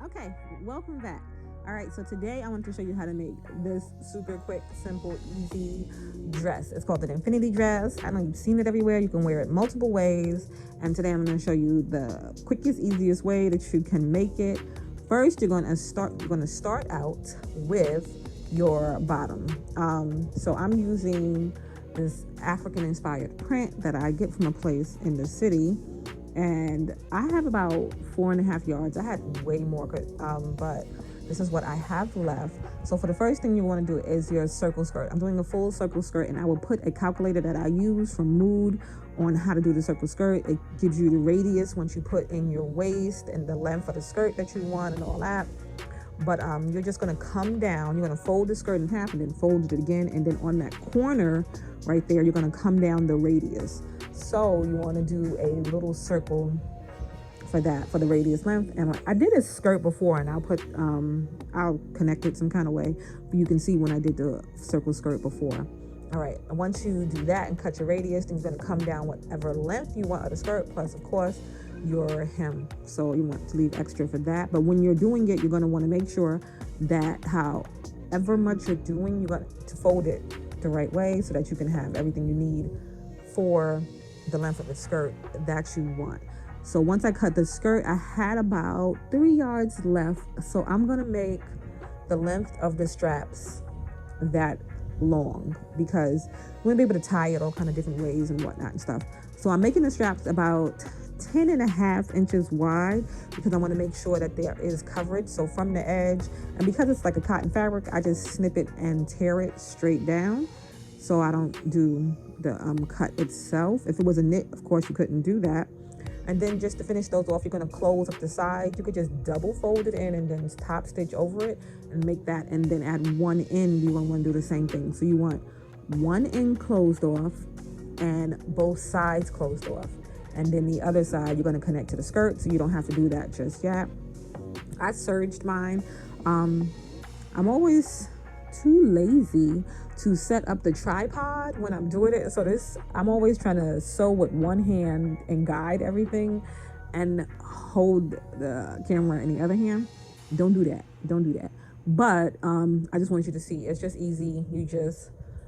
Okay, welcome back. All right, so today I want to show you how to make this super quick, simple, easy dress. It's called an infinity dress. I know you've seen it everywhere. You can wear it multiple ways. And today I'm going to show you the quickest, easiest way that you can make it. First, you're going to start out with your bottom. So I'm using this African inspired print that I get from a place in the city, and I have about 4.5 yards. I had way more, but this is what I have left. So for the first thing you want to do is your circle skirt. I'm doing a full circle skirt, and I will put a calculator that I use from Mood on how to do the circle skirt. It gives you the radius once you put in your waist and the length of the skirt that you want and all that. But you're just going to come down, you're going to fold the skirt in half and then fold it again, and then on that corner right there you're going to come down the radius. So you want to do a little circle for that, for the radius length. And I did a skirt before, and I'll connect it some kind of way, but you can see when I did the circle skirt before. All right, and once you do that and cut your radius, then you're going to come down whatever length you want of the skirt, plus of course your hem. So you want to leave extra for that. But when you're doing it, you're going to want to make sure that however much you're doing, you got to fold it the right way so that you can have everything you need for the length of the skirt that you want. So once I cut the skirt, I had about 3 yards left. So I'm going to make the length of the straps that long, because we're going to be able to tie it all kind of different ways and whatnot and stuff. So I'm making the straps about 10.5 inches wide, because I want to make sure that there is coverage. So from the edge, and because it's like a cotton fabric, I just snip it and tear it straight down, so I don't do the cut itself. If it was a knit, of course you couldn't do that. And then just to finish those off, you're going to close up the side. You could just double fold it in and then top stitch over it and make that, and then add one end. You want to do the same thing. So you want one end closed off and both sides closed off. And then the other side, you're going to connect to the skirt, so you don't have to do that just yet. I serged mine. I'm always too lazy to set up the tripod when I'm doing it. So I'm always trying to sew with one hand and guide everything and hold the camera in the other hand. Don't do that. But I just want you to see, it's just easy.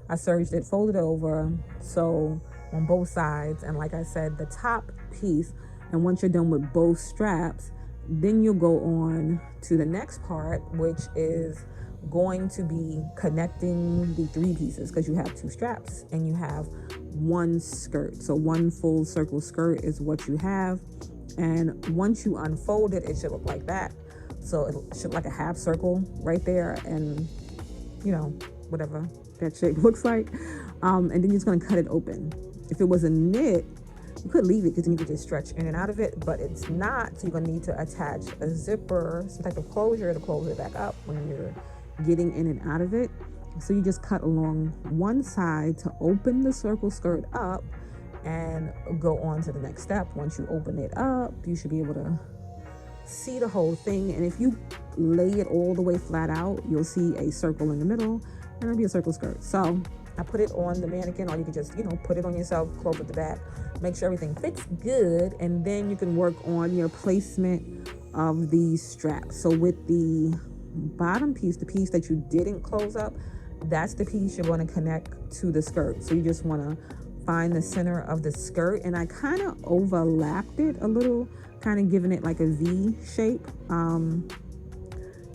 I serged it, folded it over, so on both sides. And like I said, the top piece, and once you're done with both straps, then you'll go on to the next part, which is going to be connecting the three pieces, because you have two straps and you have one skirt. So one full circle skirt is what you have. And once you unfold it, it should look like that. So it should look like a half circle right there, and whatever that shape looks like. And then you're just going to cut it open. If it was a knit, you could leave it, because then you could just stretch in and out of it, but it's not. So you're going to need to attach a zipper, some type of closure to close it back up when you're getting in and out of it. So you just cut along one side to open the circle skirt up and go on to the next step. Once you open it up, you should be able to see the whole thing. And if you lay it all the way flat out, you'll see a circle in the middle, and it'll be a circle skirt. So I put it on the mannequin, or you can just, put it on yourself, close at the back, make sure everything fits good, and then you can work on your placement of these straps. So with the bottom piece, the piece that you didn't close up, that's the piece you're going to connect to the skirt. So you just want to find the center of the skirt, and I kind of overlapped it a little, kind of giving it like a V shape.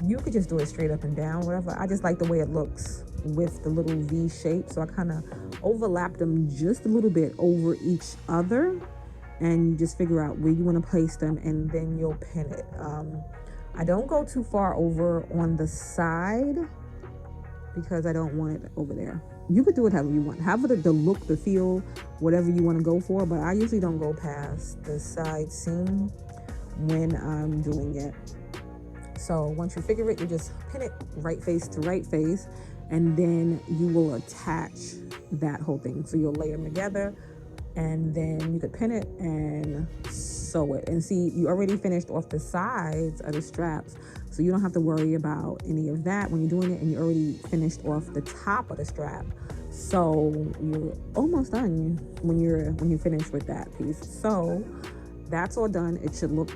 You could just do it straight up and down, whatever. I just like the way it looks with the little V shape, so I kind of overlapped them just a little bit over each other, and you just figure out where you want to place them, and then you'll pin it. I don't go too far over on the side, because I don't want it over there. You could do it however you want, however the look, the feel, whatever you want to go for, but I usually don't go past the side seam when I'm doing it. So once you figure it, you just pin it right face to right face, and then you will attach that whole thing. So you'll lay them together, and then you could pin it and sew it. And see, you already finished off the sides of the straps, so you don't have to worry about any of that when you're doing it, and you already finished off the top of the strap. So you're almost done when you finish with that piece. So that's all done. It should look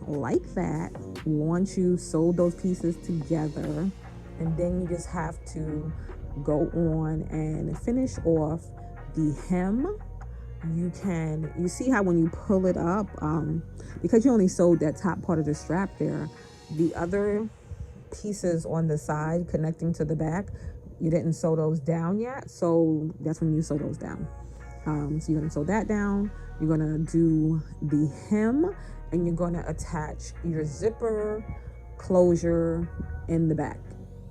like that once you sewed those pieces together. And then you just have to go on and finish off the hem. You see how when you pull it up, because you only sewed that top part of the strap there, the other pieces on the side connecting to the back, you didn't sew those down yet, so that's when you sew those down. So you're gonna sew that down, you're gonna do the hem, and you're gonna attach your zipper closure in the back,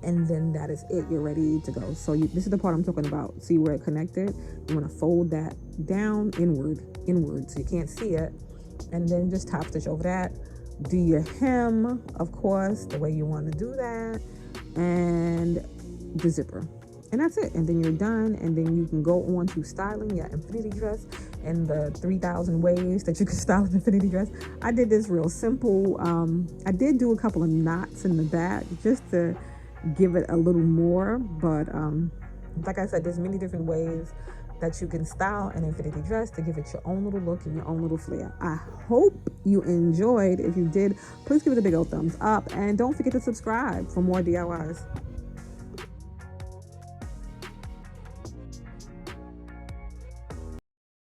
and then that is it. You're ready to go. So this is the part I'm talking about. See where it connected? You want to fold that down inward so you can't see it, and then just top stitch over that. Do your hem, of course, the way you want to do that, and the zipper, and that's it. And then you're done, and then you can go on to styling your infinity dress and the 3,000 ways that you can style an infinity dress. I did this real simple. I did do a couple of knots in the back just to give it a little more, but like I said, there's many different ways that you can style an infinity dress to give it your own little look and your own little flair. I hope you enjoyed. If you did, please give it a big old thumbs up, and don't forget to subscribe for more DIYs.